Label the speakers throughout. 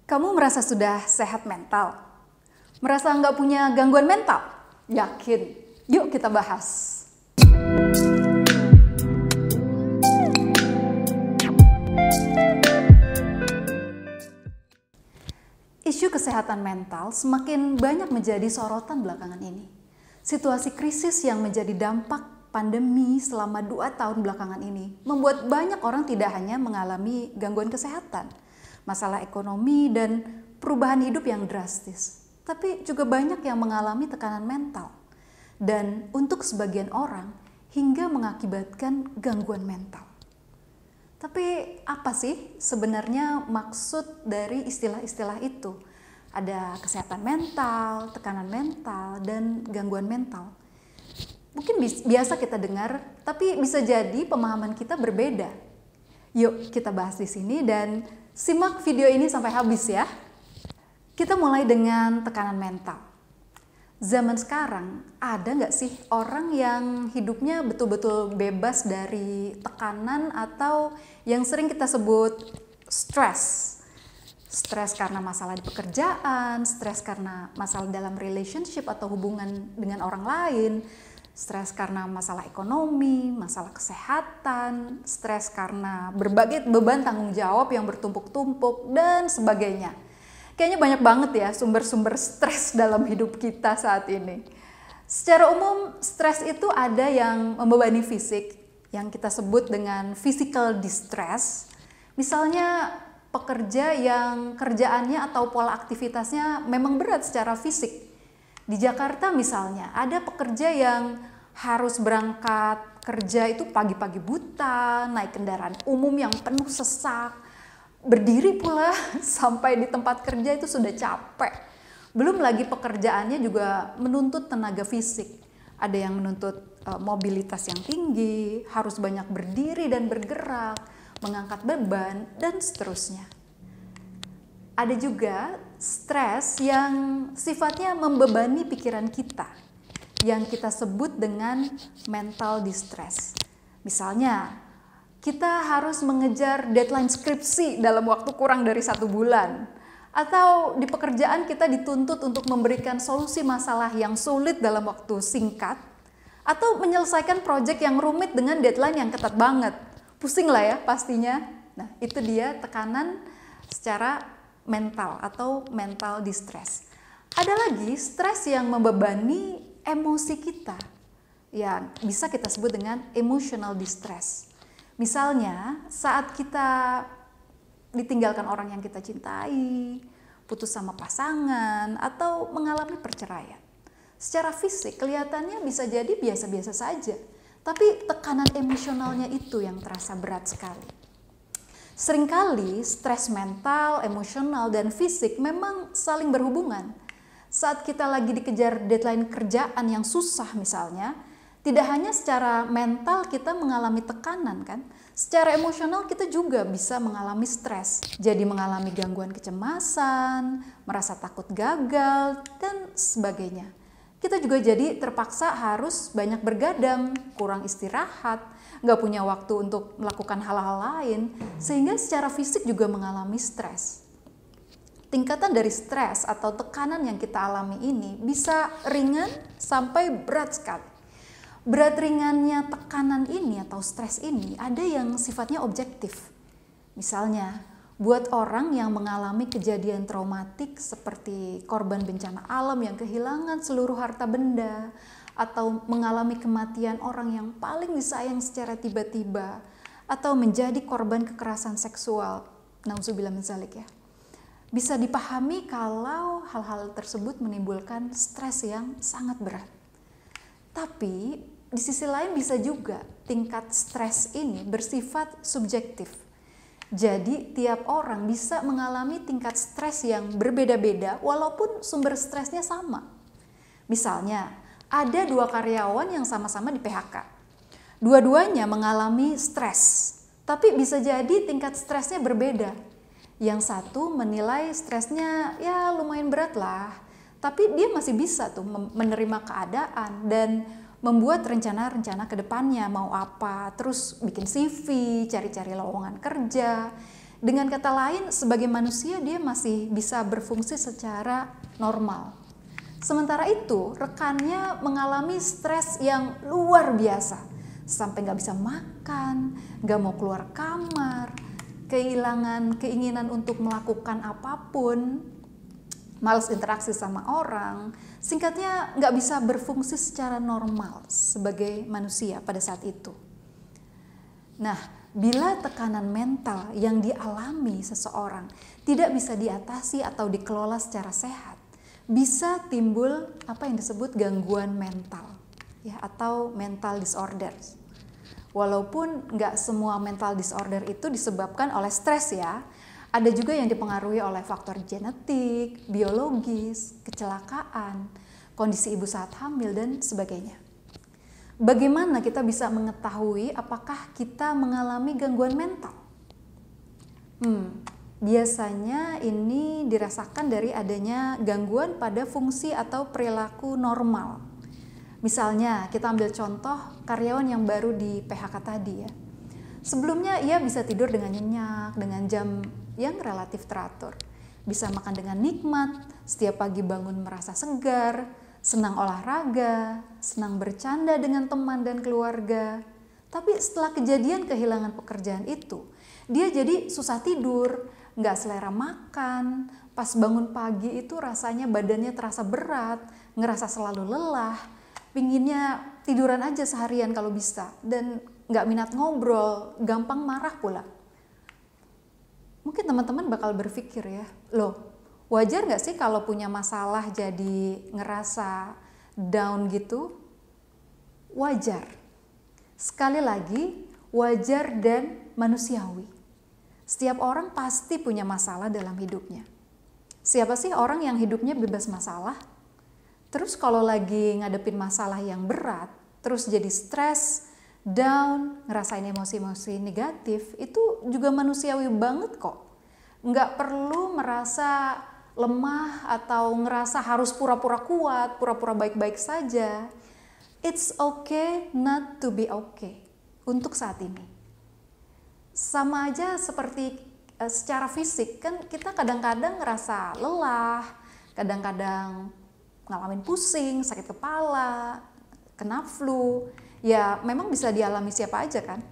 Speaker 1: Kamu merasa sudah sehat mental? Merasa nggak punya gangguan mental? Yakin? Yuk kita bahas. Isu kesehatan mental semakin banyak menjadi sorotan belakangan ini. Situasi krisis yang menjadi dampak pandemi selama 2 tahun belakangan ini membuat banyak orang tidak hanya mengalami gangguan kesehatan, masalah ekonomi dan perubahan hidup yang drastis, tapi juga banyak yang mengalami tekanan mental. Dan untuk sebagian orang hingga mengakibatkan gangguan mental. Tapi apa sih sebenarnya maksud dari istilah-istilah itu? Ada kesehatan mental, tekanan mental, dan gangguan mental. Mungkin biasa kita dengar, tapi bisa jadi pemahaman kita berbeda. Yuk kita bahas di sini dan simak video ini sampai habis ya. Kita mulai dengan tekanan mental. Zaman sekarang ada nggak sih orang yang hidupnya betul-betul bebas dari tekanan atau yang sering kita sebut stres? Stres karena masalah di pekerjaan, stres karena masalah dalam relationship atau hubungan dengan orang lain, stres karena masalah ekonomi, masalah kesehatan, stres karena berbagai beban tanggung jawab yang bertumpuk-tumpuk, dan sebagainya. Kayaknya banyak banget ya sumber-sumber stres dalam hidup kita saat ini. Secara umum, stres itu ada yang membebani fisik, yang kita sebut dengan physical distress. Misalnya pekerja yang kerjaannya atau pola aktivitasnya memang berat secara fisik. Di Jakarta misalnya, ada pekerja yang harus berangkat kerja itu pagi-pagi buta, naik kendaraan umum yang penuh sesak, berdiri pula sampai di tempat kerja itu sudah capek. Belum lagi pekerjaannya juga menuntut tenaga fisik. Ada yang menuntut mobilitas yang tinggi, harus banyak berdiri dan bergerak, mengangkat beban, dan seterusnya. Ada juga stres yang sifatnya membebani pikiran kita, yang kita sebut dengan mental distress. Misalnya, kita harus mengejar deadline skripsi dalam waktu kurang dari 1 bulan. Atau di pekerjaan kita dituntut untuk memberikan solusi masalah yang sulit dalam waktu singkat. Atau menyelesaikan proyek yang rumit dengan deadline yang ketat banget. Pusing lah ya pastinya. Nah itu dia tekanan secara mental atau mental distress. Ada lagi stres yang membebani emosi kita. Yang bisa kita sebut dengan emotional distress. Misalnya saat kita ditinggalkan orang yang kita cintai, putus sama pasangan, atau mengalami perceraian. Secara fisik kelihatannya bisa jadi biasa-biasa saja, tapi tekanan emosionalnya itu yang terasa berat sekali. Seringkali stres mental, emosional, dan fisik memang saling berhubungan. Saat kita lagi dikejar deadline kerjaan yang susah misalnya, tidak hanya secara mental kita mengalami tekanan kan, secara emosional kita juga bisa mengalami stres. Jadi mengalami gangguan kecemasan, merasa takut gagal, dan sebagainya. Kita juga jadi terpaksa harus banyak bergadang, kurang istirahat, nggak punya waktu untuk melakukan hal-hal lain, sehingga secara fisik juga mengalami stres. Tingkatan dari stres atau tekanan yang kita alami ini bisa ringan sampai berat sekali. Berat ringannya tekanan ini atau stres ini ada yang sifatnya objektif. Misalnya, buat orang yang mengalami kejadian traumatik seperti korban bencana alam yang kehilangan seluruh harta benda, atau mengalami kematian orang yang paling disayang secara tiba-tiba, atau menjadi korban kekerasan seksual, nauzubillah min dzalik ya. Bisa dipahami kalau hal-hal tersebut menimbulkan stres yang sangat berat. Tapi di sisi lain bisa juga tingkat stres ini bersifat subjektif. Jadi tiap orang bisa mengalami tingkat stres yang berbeda-beda walaupun sumber stresnya sama. Misalnya ada 2 karyawan yang sama-sama di PHK. Dua-duanya mengalami stres, tapi bisa jadi tingkat stresnya berbeda. Yang satu menilai stresnya ya lumayan berat lah, tapi dia masih bisa tuh menerima keadaan dan membuat rencana-rencana ke depannya mau apa, terus bikin CV, cari-cari lowongan kerja. Dengan kata lain, sebagai manusia dia masih bisa berfungsi secara normal. Sementara itu, rekannya mengalami stres yang luar biasa. Sampai nggak bisa makan, nggak mau keluar kamar, kehilangan keinginan untuk melakukan apapun, malas interaksi sama orang. Singkatnya, nggak bisa berfungsi secara normal sebagai manusia pada saat itu. Nah, bila tekanan mental yang dialami seseorang tidak bisa diatasi atau dikelola secara sehat, bisa timbul apa yang disebut gangguan mental, ya, atau mental disorders. Walaupun nggak semua mental disorder itu disebabkan oleh stres ya, ada juga yang dipengaruhi oleh faktor genetik, biologis, kecelakaan, kondisi ibu saat hamil, dan sebagainya. Bagaimana kita bisa mengetahui apakah kita mengalami gangguan mental? Biasanya ini dirasakan dari adanya gangguan pada fungsi atau perilaku normal. Misalnya kita ambil contoh karyawan yang baru di PHK tadi ya. Sebelumnya ia bisa tidur dengan nyenyak, dengan jam yang relatif teratur. Bisa makan dengan nikmat, setiap pagi bangun merasa segar, senang olahraga, senang bercanda dengan teman dan keluarga. Tapi setelah kejadian kehilangan pekerjaan itu, dia jadi susah tidur, nggak selera makan, pas bangun pagi itu rasanya badannya terasa berat, ngerasa selalu lelah, pinginnya tiduran aja seharian kalau bisa, dan nggak minat ngobrol, gampang marah pula. Mungkin teman-teman bakal berpikir ya, loh, wajar nggak sih kalau punya masalah jadi ngerasa down gitu? Wajar. Sekali lagi, wajar dan manusiawi. Setiap orang pasti punya masalah dalam hidupnya. Siapa sih orang yang hidupnya bebas masalah? Terus kalau lagi ngadepin masalah yang berat, terus jadi stres, down, ngerasain emosi-emosi negatif, itu juga manusiawi banget kok. Nggak perlu merasa lemah atau ngerasa harus pura-pura kuat, pura-pura baik-baik saja. It's okay not to be okay untuk saat ini. Sama aja seperti secara fisik, kan kita kadang-kadang ngerasa lelah, kadang-kadang ngalamin pusing, sakit kepala, kena flu. Ya memang bisa dialami siapa aja kan.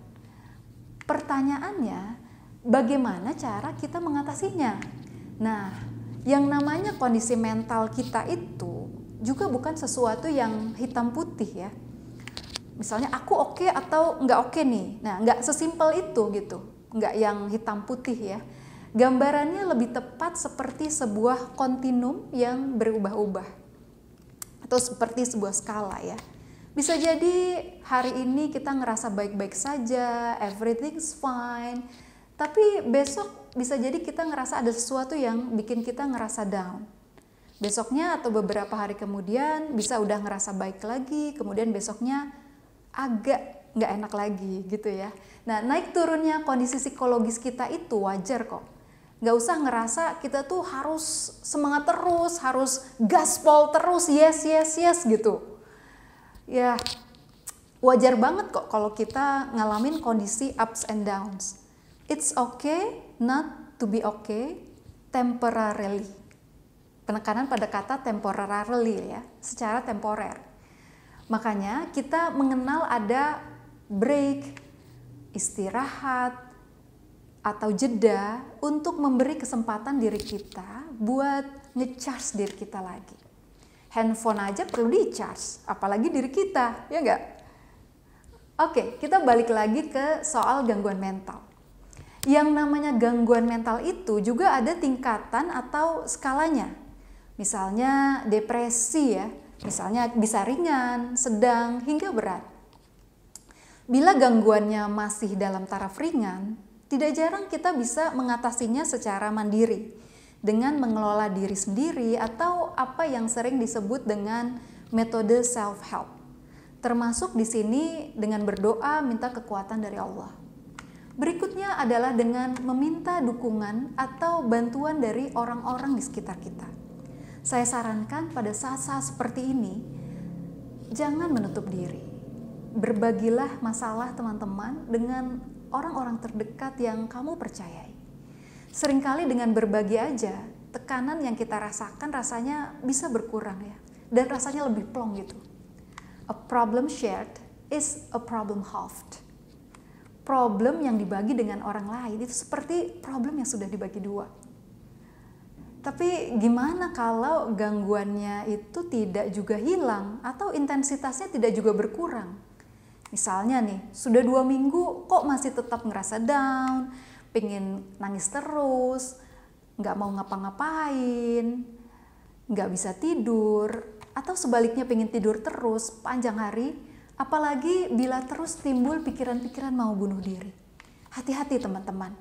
Speaker 1: Pertanyaannya, bagaimana cara kita mengatasinya? Nah, yang namanya kondisi mental kita itu juga bukan sesuatu yang hitam putih ya. Misalnya aku oke atau nggak oke nih. Nah, nggak sesimpel itu gitu. Nggak yang hitam putih ya. Gambarannya lebih tepat seperti sebuah kontinum yang berubah-ubah. Atau seperti sebuah skala ya. Bisa jadi hari ini kita ngerasa baik-baik saja, everything's fine. Tapi besok bisa jadi kita ngerasa ada sesuatu yang bikin kita ngerasa down. Besoknya atau beberapa hari kemudian bisa udah ngerasa baik lagi, kemudian besoknya agak nggak enak lagi gitu ya. Nah, naik turunnya kondisi psikologis kita itu wajar kok. Nggak usah ngerasa kita tuh harus semangat terus, harus gaspol terus, yes gitu. Ya, wajar banget kok kalau kita ngalamin kondisi ups and downs. It's okay not to be okay temporarily. Penekanan pada kata temporarily ya, secara temporer. Makanya kita mengenal ada break, istirahat, atau jeda untuk memberi kesempatan diri kita buat nge-charge diri kita lagi. Handphone aja perlu di-charge, apalagi diri kita, ya nggak? Oke, kita balik lagi ke soal gangguan mental. Yang namanya gangguan mental itu juga ada tingkatan atau skalanya. Misalnya depresi ya, misalnya bisa ringan, sedang, hingga berat. Bila gangguannya masih dalam taraf ringan, tidak jarang kita bisa mengatasinya secara mandiri dengan mengelola diri sendiri atau apa yang sering disebut dengan metode self-help. Termasuk di sini dengan berdoa minta kekuatan dari Allah. Berikutnya adalah dengan meminta dukungan atau bantuan dari orang-orang di sekitar kita. Saya sarankan pada saat-saat seperti ini, jangan menutup diri. Berbagilah masalah teman-teman dengan orang-orang terdekat yang kamu percayai. Seringkali dengan berbagi aja, tekanan yang kita rasakan rasanya bisa berkurang ya. Dan rasanya lebih plong gitu. A problem shared is a problem halved. Problem yang dibagi dengan orang lain itu seperti problem yang sudah dibagi dua. Tapi gimana kalau gangguannya itu tidak juga hilang atau intensitasnya tidak juga berkurang? Misalnya nih, sudah 2 minggu kok masih tetap ngerasa down, pengen nangis terus, nggak mau ngapa-ngapain, nggak bisa tidur, atau sebaliknya pengen tidur terus panjang hari, apalagi bila terus timbul pikiran-pikiran mau bunuh diri. Hati-hati teman-teman.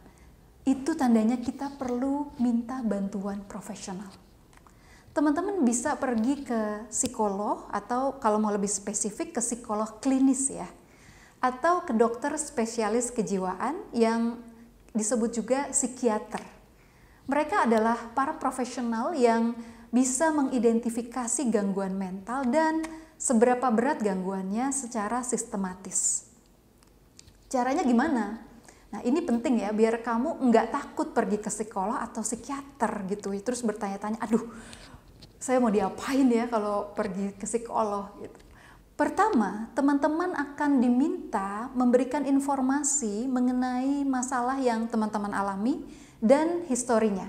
Speaker 1: Itu tandanya kita perlu minta bantuan profesional. Teman-teman bisa pergi ke psikolog atau kalau mau lebih spesifik ke psikolog klinis ya. Atau ke dokter spesialis kejiwaan yang disebut juga psikiater. Mereka adalah para profesional yang bisa mengidentifikasi gangguan mental dan seberapa berat gangguannya secara sistematis. Caranya gimana? Nah ini penting ya, biar kamu nggak takut pergi ke psikolog atau psikiater gitu. Terus bertanya-tanya, aduh saya mau diapain ya kalau pergi ke psikolog gitu. Pertama, teman-teman akan diminta memberikan informasi mengenai masalah yang teman-teman alami dan historinya.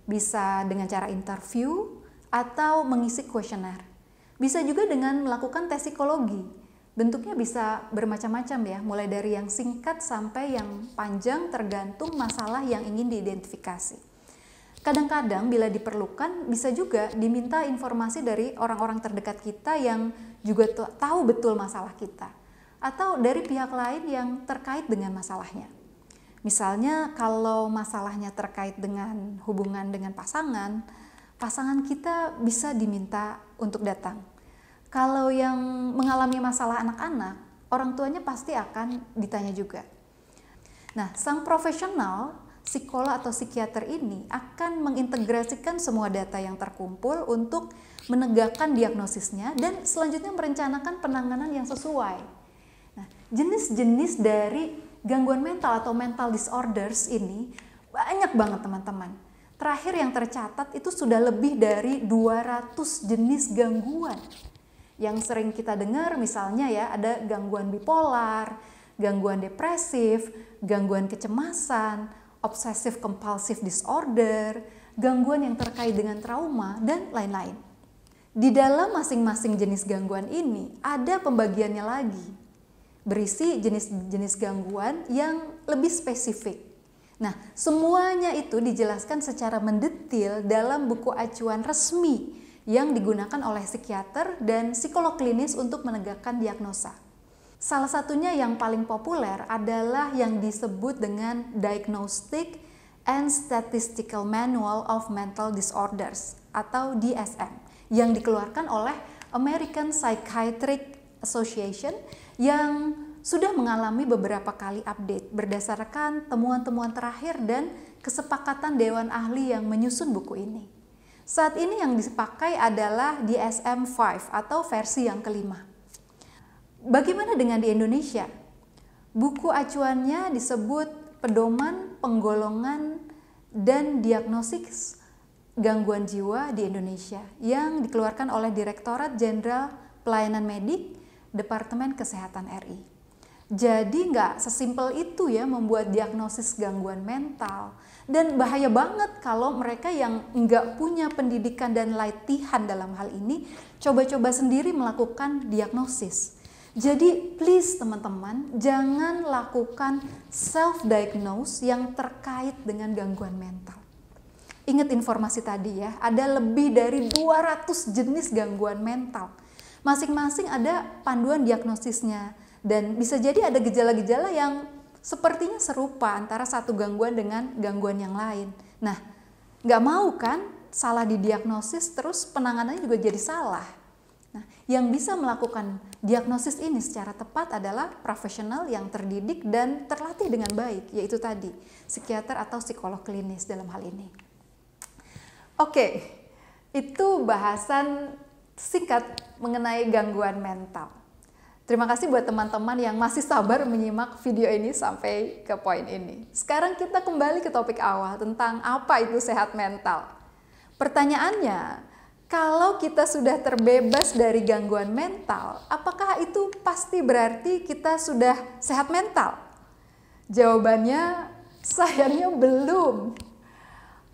Speaker 1: Bisa dengan cara interview atau mengisi kuesioner. Bisa juga dengan melakukan tes psikologi. Bentuknya bisa bermacam-macam ya, mulai dari yang singkat sampai yang panjang tergantung masalah yang ingin diidentifikasi. Kadang-kadang bila diperlukan bisa juga diminta informasi dari orang-orang terdekat kita yang juga tahu betul masalah kita. Atau dari pihak lain yang terkait dengan masalahnya. Misalnya kalau masalahnya terkait dengan hubungan dengan pasangan kita bisa diminta untuk datang. Kalau yang mengalami masalah anak-anak, orang tuanya pasti akan ditanya juga. Nah, sang profesional, psikolog atau psikiater ini akan mengintegrasikan semua data yang terkumpul untuk menegakkan diagnosisnya dan selanjutnya merencanakan penanganan yang sesuai. Nah, jenis-jenis dari gangguan mental atau mental disorders ini banyak banget teman-teman. Terakhir yang tercatat itu sudah lebih dari 200 jenis gangguan. Yang sering kita dengar misalnya ya ada gangguan bipolar, gangguan depresif, gangguan kecemasan, obsessive compulsive disorder, gangguan yang terkait dengan trauma, dan lain-lain. Di dalam masing-masing jenis gangguan ini ada pembagiannya lagi, berisi jenis-jenis gangguan yang lebih spesifik. Nah, semuanya itu dijelaskan secara mendetil dalam buku acuan resmi yang digunakan oleh psikiater dan psikolog klinis untuk menegakkan diagnosa. Salah satunya yang paling populer adalah yang disebut dengan Diagnostic and Statistical Manual of Mental Disorders atau DSM yang dikeluarkan oleh American Psychiatric Association yang sudah mengalami beberapa kali update berdasarkan temuan-temuan terakhir dan kesepakatan Dewan Ahli yang menyusun buku ini. Saat ini yang dipakai adalah DSM-5 atau versi yang kelima. Bagaimana dengan di Indonesia? Buku acuannya disebut Pedoman Penggolongan dan Diagnosis Gangguan Jiwa di Indonesia yang dikeluarkan oleh Direktorat Jenderal Pelayanan Medik Departemen Kesehatan RI. Jadi nggak sesimpel itu ya membuat diagnosis gangguan mental. Dan bahaya banget kalau mereka yang nggak punya pendidikan dan latihan dalam hal ini coba-coba sendiri melakukan diagnosis. Jadi please teman-teman jangan lakukan self-diagnose yang terkait dengan gangguan mental. Ingat informasi tadi ya, ada lebih dari 200 jenis gangguan mental. Masing-masing ada panduan diagnosisnya dan bisa jadi ada gejala-gejala yang sepertinya serupa antara satu gangguan dengan gangguan yang lain. Nah, nggak mau kan salah didiagnosis terus penanganannya juga jadi salah. Nah, yang bisa melakukan diagnosis ini secara tepat adalah profesional yang terdidik dan terlatih dengan baik, yaitu tadi psikiater atau psikolog klinis dalam hal ini. Oke, itu bahasan singkat mengenai gangguan mental. Terima kasih buat teman-teman yang masih sabar menyimak video ini sampai ke poin ini. Sekarang kita kembali ke topik awal tentang apa itu sehat mental. Pertanyaannya, kalau kita sudah terbebas dari gangguan mental, apakah itu pasti berarti kita sudah sehat mental? Jawabannya, sayangnya belum.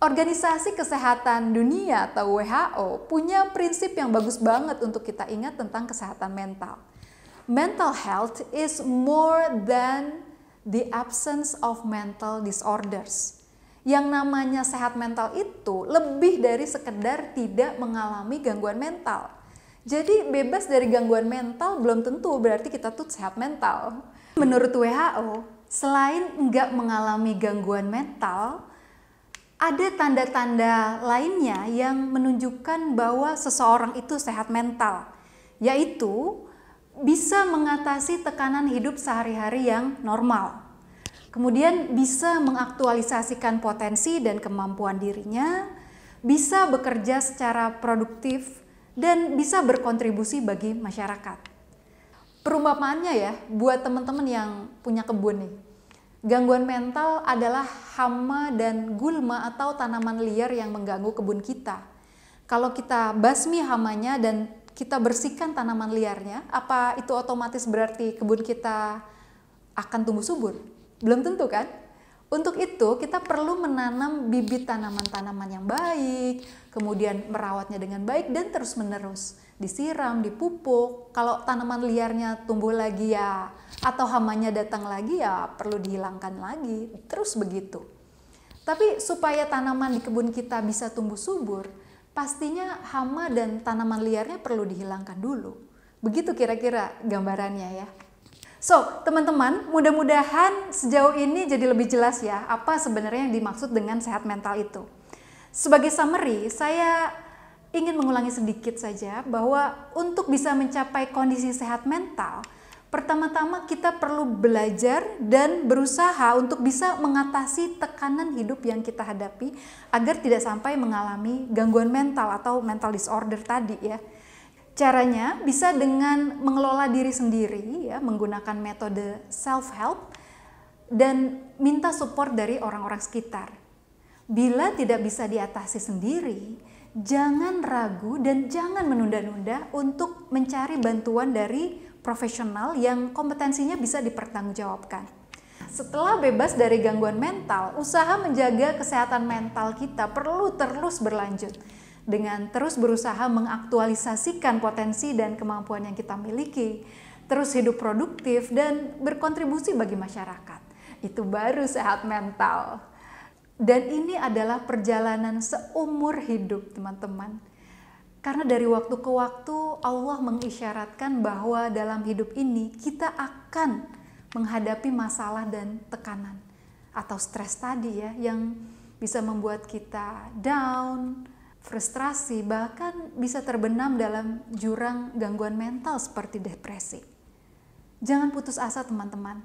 Speaker 1: Organisasi Kesehatan Dunia atau WHO punya prinsip yang bagus banget untuk kita ingat tentang kesehatan mental. Mental health is more than the absence of mental disorders. Yang namanya sehat mental itu lebih dari sekedar tidak mengalami gangguan mental. Jadi bebas dari gangguan mental belum tentu berarti kita tuh sehat mental. Menurut WHO, selain enggak mengalami gangguan mental, ada tanda-tanda lainnya yang menunjukkan bahwa seseorang itu sehat mental, yaitu bisa mengatasi tekanan hidup sehari-hari yang normal. Kemudian bisa mengaktualisasikan potensi dan kemampuan dirinya, bisa bekerja secara produktif, dan bisa berkontribusi bagi masyarakat. Perumpamaannya ya, buat teman-teman yang punya kebun nih. Gangguan mental adalah hama dan gulma atau tanaman liar yang mengganggu kebun kita. Kalau kita basmi hamanya dan kita bersihkan tanaman liarnya, apa itu otomatis berarti kebun kita akan tumbuh subur? Belum tentu kan? Untuk itu kita perlu menanam bibit tanaman-tanaman yang baik, kemudian merawatnya dengan baik dan terus-menerus. Disiram, dipupuk, kalau tanaman liarnya tumbuh lagi ya, atau hamanya datang lagi ya perlu dihilangkan lagi, terus begitu. Tapi supaya tanaman di kebun kita bisa tumbuh subur, pastinya hama dan tanaman liarnya perlu dihilangkan dulu. Begitu kira-kira gambarannya ya. So, teman-teman, mudah-mudahan sejauh ini jadi lebih jelas ya apa sebenarnya yang dimaksud dengan sehat mental itu. Sebagai summary, saya ingin mengulangi sedikit saja bahwa untuk bisa mencapai kondisi sehat mental, pertama-tama kita perlu belajar dan berusaha untuk bisa mengatasi tekanan hidup yang kita hadapi agar tidak sampai mengalami gangguan mental atau mental disorder tadi ya. Caranya bisa dengan mengelola diri sendiri ya, menggunakan metode self-help dan minta support dari orang-orang sekitar. Bila tidak bisa diatasi sendiri, jangan ragu dan jangan menunda-nunda untuk mencari bantuan dari profesional yang kompetensinya bisa dipertanggungjawabkan. Setelah bebas dari gangguan mental, usaha menjaga kesehatan mental kita perlu terus berlanjut dengan terus berusaha mengaktualisasikan potensi dan kemampuan yang kita miliki, terus hidup produktif dan berkontribusi bagi masyarakat. Itu baru sehat mental. Dan ini adalah perjalanan seumur hidup, teman-teman. Karena dari waktu ke waktu Allah mengisyaratkan bahwa dalam hidup ini kita akan menghadapi masalah dan tekanan atau stres tadi ya, yang bisa membuat kita down, frustrasi, bahkan bisa terbenam dalam jurang gangguan mental seperti depresi. Jangan putus asa teman-teman.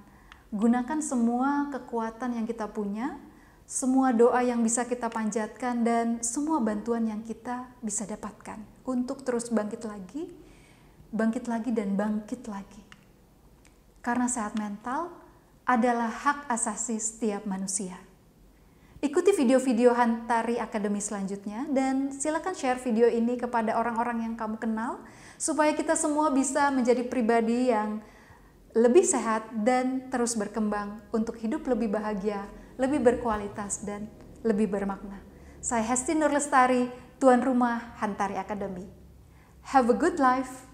Speaker 1: Gunakan semua kekuatan yang kita punya, semua doa yang bisa kita panjatkan, dan semua bantuan yang kita bisa dapatkan untuk terus bangkit lagi dan bangkit lagi. Karena sehat mental adalah hak asasi setiap manusia. Ikuti video-video Hantari Academy selanjutnya dan silakan share video ini kepada orang-orang yang kamu kenal supaya kita semua bisa menjadi pribadi yang lebih sehat dan terus berkembang untuk hidup lebih bahagia, lebih berkualitas, dan lebih bermakna. Saya Hesti Nur Lestari, tuan rumah Hantari Academy. Have a good life.